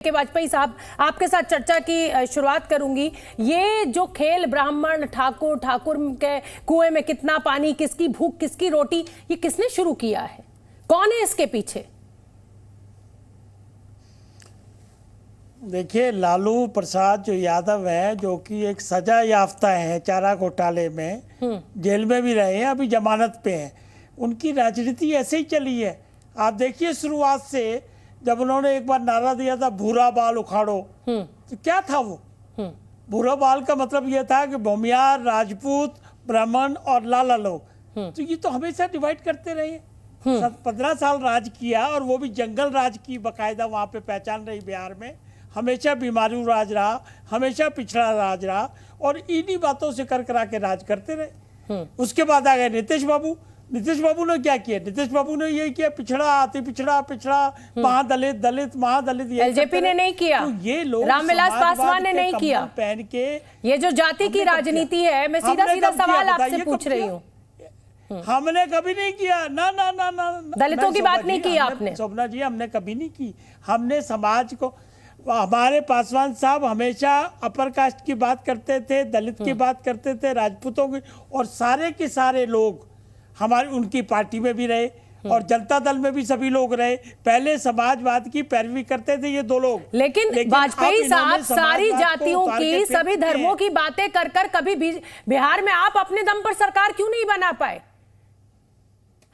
के वाजपेयी साहब, आपके साथ चर्चा की शुरुआत करूंगी। ये जो खेल ब्राह्मण ठाकुर के कुएं में कितना पानी, किसकी भूख किसकी रोटी, ये किसने शुरू किया है? कौन है इसके पीछे? देखिए, लालू प्रसाद जो यादव है, जो कि एक सजा याफ्ता है चारा घोटाले में, जेल में भी रहे हैं, अभी जमानत पे हैं। उनकी राजनीति ऐसे ही चली है। आप देखिए, शुरुआत से जब उन्होंने एक बार नारा दिया था भूरा बाल उखाड़ो, तो क्या था वो? भूरा बाल का मतलब ये था कि भूमियार, राजपूत, ब्राह्मण और लाला लोग। तो ये तो हमेशा डिवाइड करते रहे। 15 साल राज किया, और वो भी जंगल राज की बकायदा वहाँ पे पहचान रही बिहार में। हमेशा बीमारू राज रहा, हमेशा पिछड़ा राज रहा, और इन्हीं बातों से कर करा के राज करते रहे। उसके बाद आ गए नीतीश बाबू। नीतीश बाबू ने क्या किया? नीतीश बाबू ने यही किया, पिछड़ा अति पिछड़ा महादलित, दलित महादलित। एलजेपी ने नहीं किया, तो ये लोग रामविलास पासवान ने नहीं किया। पहन के ये जो जाति की राजनीति है, मैं सीधा सवाल आपसे पूछ रही हूँ। हमने कभी नहीं किया। ना ना ना ना, दलितों की बात नहीं की आपने। शोभना जी, हमने कभी नहीं की। हमने समाज को, हमारे पासवान साहब हमेशा अपर कास्ट की बात करते थे, दलित की बात करते थे, राजपूतों की, और सारे के सारे लोग हमारी उनकी पार्टी में भी रहे, और जनता दल में भी सभी लोग रहे। पहले समाजवाद की पैरवी करते थे ये दो लोग। लेकिन वाजपेयी साहब सारी जातियों की, सभी धर्मों की बातें कर कभी बिहार में आप अपने दम पर सरकार क्यों नहीं बना पाए?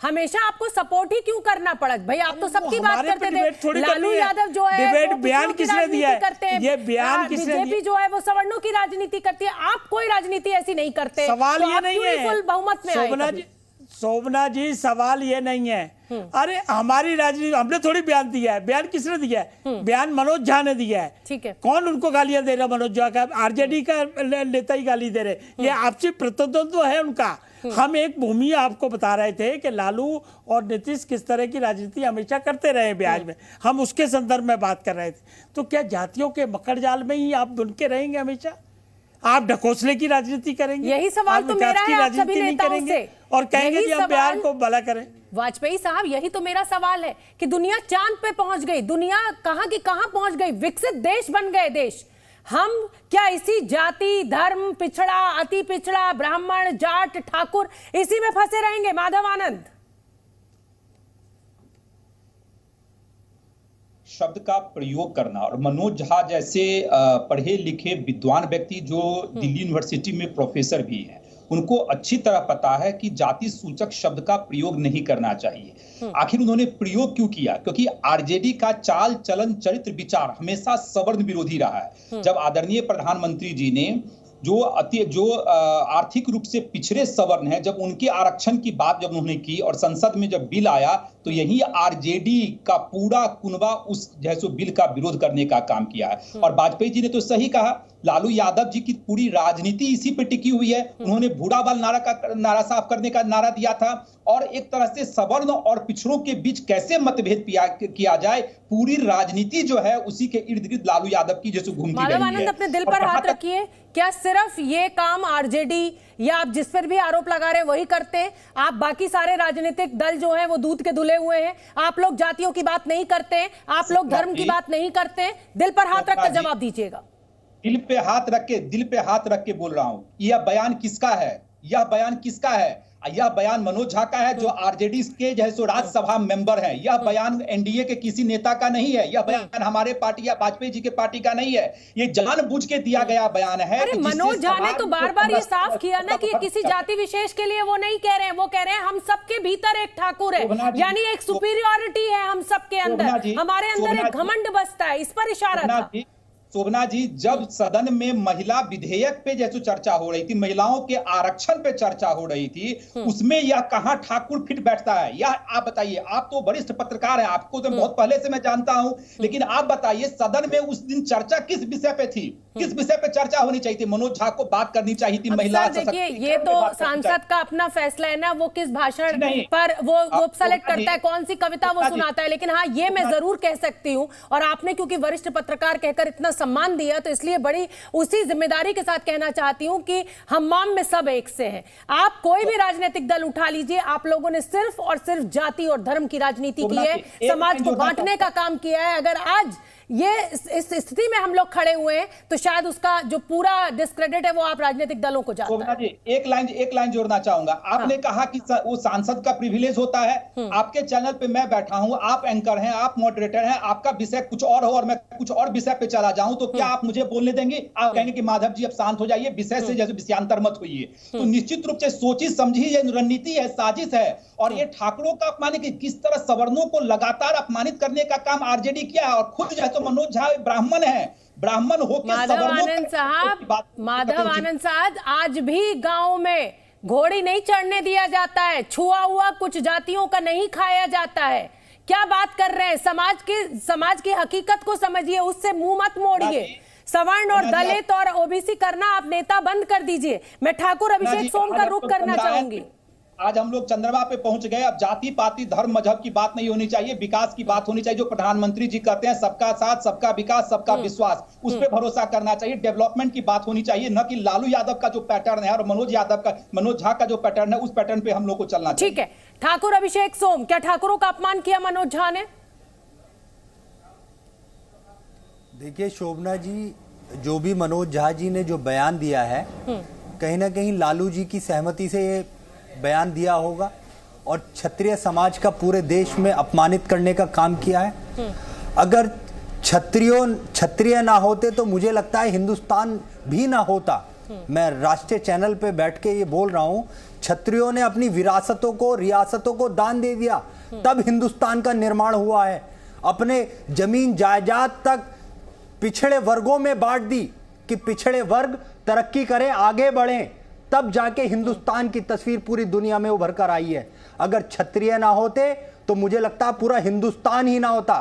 हमेशा आपको सपोर्ट ही क्यों करना पड़ा? भाई, आप तो सबकी बात करते थे। लालू यादव जो है, डिबेट बयान किसने दिया है? ये बयान किसने दिया? बीजेपी जो है वो सवर्णों की राजनीति करती है, आप कोई राजनीति ऐसी नहीं करते। सवाल ये नहीं है, फुल बहुमत में शोभना जी, सवाल ये नहीं है। अरे हमारी राजनीति, हमने थोड़ी बयान दिया है। बयान किसने दिया है? बयान मनोज झा ने दिया है। ठीक है, कौन उनको गालियां दे रहा? मनोज झा का, आरजेडी का नेता ही गाली दे रहे। ये आपसी प्रतिद्वंद्व है उनका। हम एक भूमि आपको बता रहे थे कि लालू और नीतीश किस तरह की राजनीति हमेशा करते रहे बिहार में। हम उसके संदर्भ में बात कर रहे थे। तो क्या जातियों के मकड़ जाल में ही आप बुन के रहेंगे हमेशा? आप ढकोसले की राजनीति करेंगे? यही सवाल तो मेरा है आप सभी नेताओं से, और कहेंगे कि हम बिहार को भला करें। वाजपेयी साहब, यही तो मेरा सवाल है कि दुनिया चांद पे पहुंच गई, दुनिया कहां की कहां पहुंच गई, विकसित देश बन गए देश। हम क्या इसी जाति, धर्म, पिछड़ा, अति पिछड़ा, ब्राह्मण, जाट, ठाकुर, इसी में फंसे रहेंगे? माधव आनंद, शब्द का प्रयोग करना, और मनोज झा जैसे पढ़े लिखे विद्वान व्यक्ति जो दिल्ली यूनिवर्सिटी में प्रोफेसर भी हैं, उनको अच्छी तरह पता है कि जाति सूचक शब्द का प्रयोग नहीं करना चाहिए। आखिर उन्होंने प्रयोग क्यों किया? क्योंकि आरजेडी का चाल चलन चरित्र विचार हमेशा सवर्ण विरोधी रहा है। जब आदरणीय प्रधानमंत्री जी ने जो आर्थिक रूप से पिछड़े सवर्ण हैं, जब उनके आरक्षण की बात जब उन्होंने की और संसद में जब बिल आया, तो यही आरजेडी का पूरा कुनबा उस जैसो बिल का विरोध करने का काम किया है। और वाजपेयी जी ने तो सही कहा, लालू यादव जी की पूरी राजनीति इसी पे टिकी हुई है। उन्होंने भूरा बाल नारा साफ करने का नारा दिया था, और एक तरह से सवर्ण और पिछड़ों के बीच कैसे मतभेद किया जाए, पूरी राजनीति जो है उसी के इर्द गिर्द लालू यादव की जैसे घूमती रही है। माधव आनंद, अपने दिल पर हाथ रखिए। क्या सिर्फ ये काम आरजेडी या आप जिस पर भी आरोप लगा रहे हैं वही करते हैं? आप बाकी सारे राजनीतिक दल जो हैं वो दूध के धुले हुए हैं। आप लोग जातियों की बात नहीं करते हैं, आप लोग धर्म की बात नहीं करते हैं। दिल पर हाथ रखकर जवाब दीजिएगा। दिल पे हाथ रख के बोल रहा हूं, यह बयान किसका है? यह बयान किसका है? यह बयान मनोज झा का है, जो आरजेडी के जैसे राज्यसभा मेंबर है। यह बयान एनडीए के किसी नेता का नहीं है। यह बयान हमारे पार्टी या वाजपेयी जी के पार्टी का नहीं है। ये जानबूझ के दिया गया बयान है। अरे मनोज झा ने तो बार बार ये साफ किया ना कि किसी जाति विशेष के लिए वो नहीं कह रहे हैं, वो कह रहे हैं हम सबके भीतर एक ठाकुर है, यानी एक सुपीरियरिटी है हम सबके अंदर, हमारे अंदर एक घमंड बसता है। इस पर इशारा था। शोभना जी, जब सदन में महिला विधेयक पे जैसे चर्चा हो रही थी, महिलाओं के आरक्षण पे चर्चा हो रही थी, उसमें यह कहां ठाकुर फिट बैठता है? यह आप बताइए। आप तो वरिष्ठ पत्रकार हैं, आपको तो बहुत पहले से मैं जानता हूं, लेकिन आप बताइए, सदन में उस दिन चर्चा किस विषय पे थी? किस विषय पे चर्चा होनी चाहिए थी? मनोज झा को बात करनी चाहिए थी महिला। देखिए, ये तो सांसद का अपना फैसला है ना, वो किस भाषण पर वो सेलेक्ट करता है, कौन सी कविता वो सुनाता है। लेकिन हाँ, ये मैं जरूर कह सकती हूँ, और आपने क्योंकि वरिष्ठ पत्रकार कहकर इतना सम्मान दिया, तो इसलिए बड़ी उसी जिम्मेदारी के साथ कहना चाहती हूं कि हम्माम में सब एक से हैं। आप कोई भी राजनीतिक दल उठा लीजिए, आप लोगों ने सिर्फ और सिर्फ जाति और धर्म की राजनीति की है, समाज को बांटने का काम किया है। अगर आज ये इस स्थिति में हम लोग खड़े हुए हैं, तो शायद उसका जो पूरा डिस्क्रेडिट है वो आप राजनीतिक दलों को जाता है। जी, एक लाइन जोड़ना चाहूंगा। आपने कहा कि वो सांसद का प्रिविलेज होता है। आपके चैनल पे मैं बैठा हूं, आप एंकर हैं, आप मॉडरेटर हैं, आपका विषय कुछ और हो और मैं कुछ और विषय पे चला जाऊं तो क्या आप मुझे बोलने देंगे? आप कहेंगे कि माधव जी अब शांत हो जाइए, विषय से जैसे विषयांतर मत होइए। तो निश्चित रूप से सोची समझी ये रणनीति है, साजिश है। और ये ठाकुरों का अपमान, कि किस तरह सवर्णों को लगातार अपमानित करने का काम आरजेडी किया है। और खुद जो है तो मनोज झा ब्राह्मण है, ब्राह्मण होकर माधव आनंद साहब, आज भी गांव में घोड़ी नहीं चढ़ने दिया जाता है, छुआ हुआ कुछ जातियों का नहीं खाया जाता है। क्या बात कर रहे हैं? समाज की हकीकत को समझिए, उससे मुंह मत मोड़िए। सवर्ण और दलित और ओबीसी करना आप नेता बंद कर दीजिए। मैं ठाकुर अभिषेक सोम का रुख करना चाहूंगी। आज हम लोग चंद्रमा पे पहुंच गए। अब जाति पाति धर्म मजहब की बात नहीं होनी चाहिए, विकास की बात होनी चाहिए। जो प्रधानमंत्री जी कहते हैं सबका साथ, सबका विकास, सबका विश्वास, उस पर भरोसा करना चाहिए। डेवलपमेंट की बात होनी चाहिए, न कि लालू यादव का जो पैटर्न है और मनोज झा का जो पैटर्न है, उस पैटर्न पे हम लोग को चलना चाहिए। ठीक है, ठाकुर अभिषेक सोम, क्या ठाकुरों का अपमान किया मनोज झा ने? देखिए शोभना जी, जो भी मनोज झा जी ने जो बयान दिया है, कहीं ना कहीं लालू जी की सहमति से ये बयान दिया होगा और क्षत्रिय समाज का पूरे देश में अपमानित करने का काम किया है। अगर क्षत्रिय ना होते तो मुझे लगता है हिंदुस्तान भी ना होता। मैं राष्ट्रीय चैनल पे बैठ के ये बोल रहा हूं, क्षत्रियों ने अपनी विरासतों को, रियासतों को दान दे दिया, तब हिंदुस्तान का निर्माण हुआ है। अपने जमीन जायदाद तक पिछड़े वर्गों में बांट दी कि पिछड़े वर्ग तरक्की करें, आगे बढ़ें, तब जाके हिंदुस्तान की तस्वीर पूरी दुनिया में उभर कर आई है। अगर क्षत्रिय ना होते तो मुझे लगता पूरा हिंदुस्तान ही ना होता।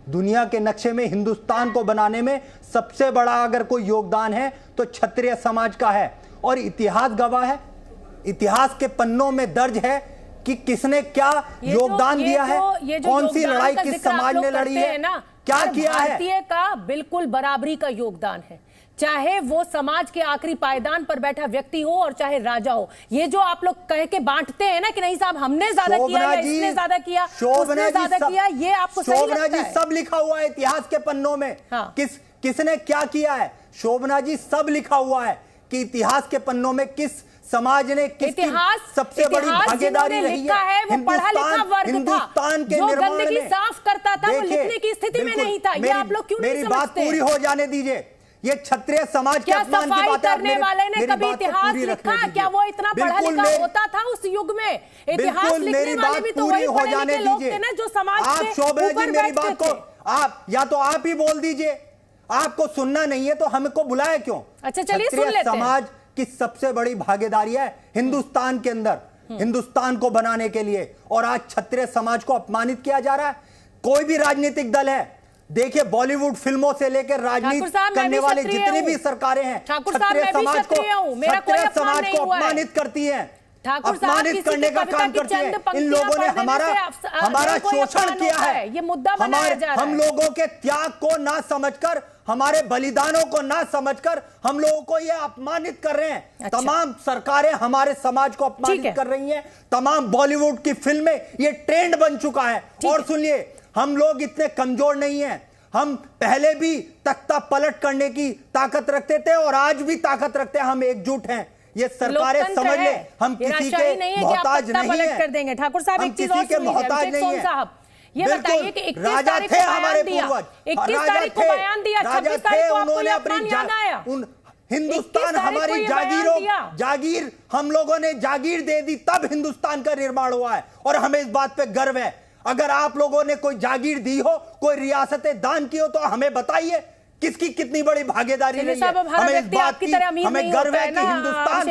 दुनिया के नक्शे में हिंदुस्तान को बनाने में सबसे बड़ा अगर कोई योगदान है तो क्षत्रिय समाज का है। और इतिहास गवाह है, इतिहास के पन्नों में दर्ज है कि किसने क्या योगदान दिया है, कौन सी लड़ाई किस समाज ने लड़ी है, क्या किया है। भारतीय का बिल्कुल बराबरी का योगदान है, चाहे वो समाज के आखिरी पायदान पर बैठा व्यक्ति हो और चाहे राजा हो। ये जो आप लोग कह के बांटते हैं ना कि नहीं साहब हमने ज्यादा किया या इसने ज्यादा किया, उसने ज्यादा किया, ये आपको सही लगता है? सब लिखा हुआ है इतिहास के पन्नों में। हाँ। किसने क्या किया है, शोभना जी, सब लिखा हुआ है कि इतिहास के पन्नों में किस समाज ने किसकी सबसे बड़ी भागीदारी रही है। वो पढ़ा लिखा वर्ग हिंदुस्तान के जो निर्माण गंदगी में साफ करता था, वो लिखने की स्थिति में नहीं था। ये आप लोग क्यों नहीं समझते? मेरी बात पूरी हो जाने दीजिए। ये क्षत्रिय समाज के अपमान की बात है। करने वाले ने कभी इतिहास लिखा? क्या वो इतना पढ़ा लिखा होता था उस युग में? इतिहास लिखने वाले भी तो वही पढ़े लिखे लोग थे ना जो समाज के ऊपर बैठते थे। आप या तो आप ही बोल दीजिए, आपको सुनना नहीं है तो हमको बुलाया क्यों? अच्छा चलिए सुन लेते हैं। समाज की सबसे बड़ी भागीदारी है हिंदुस्तान के अंदर, हिंदुस्तान को बनाने के लिए, और आज क्षत्रिय समाज को अपमानित किया जा रहा है। कोई भी राजनीतिक दल है, देखिए बॉलीवुड फिल्मों से लेकर राजनीति करने वाले जितनी भी सरकारें हैं, क्षत्रिय समाज को अपमानित करती हैं, अपमानित करने का काम करती हैं। इन लोगों ने हमारा शोषण किया है। ये मुद्दा बनाया जा रहा है। हम लोगों के त्याग को ना समझकर, हमारे बलिदानों को ना समझकर हम लोगों को ये अपमानित कर रहे हैं। अच्छा। तमाम सरकारें हमारे समाज को अपमानित कर रही हैं। तमाम बॉलीवुड की फिल्में, ये ट्रेंड बन चुका है। और सुनिए, हम लोग इतने कमजोर नहीं हैं। हम पहले भी तख्ता पलट करने की ताकत रखते थे और आज भी ताकत रखते हैं। हम एकजुट हैं। ये सरकारें समझ ले, हम किसी के मोहताज नहीं है। ठाकुर साहब एक चीज और सुनिए साहब, ये बताइए कि 21 तारीख को बयान दिया, 21 तारीख को बयान दिया, 26 तारीख को आपको ये अपमान याद आया? हिंदुस्तान हमारी जागीर, हम लोगों ने जागीर दे दी, तब हिंदुस्तान का निर्माण हुआ है और हमें इस बात पे गर्व है। अगर आप लोगों ने कोई जागीर दी हो, कोई रियासतें दान की हो, तो हमें बताइए किसकी कितनी बड़ी भागीदारी रही है। हमें इस बात की हमें गर्व है कि हिंदुस्तान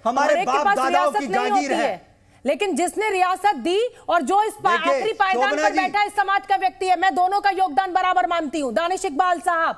हमारे बाप दादाओं की जागीर है। लेकिन जिसने रियासत दी और जो इस आखिरी पायदान पर बैठा इस समाज का व्यक्ति है, मैं दोनों का योगदान बराबर मानती हूं। दानिश इकबाल साहब।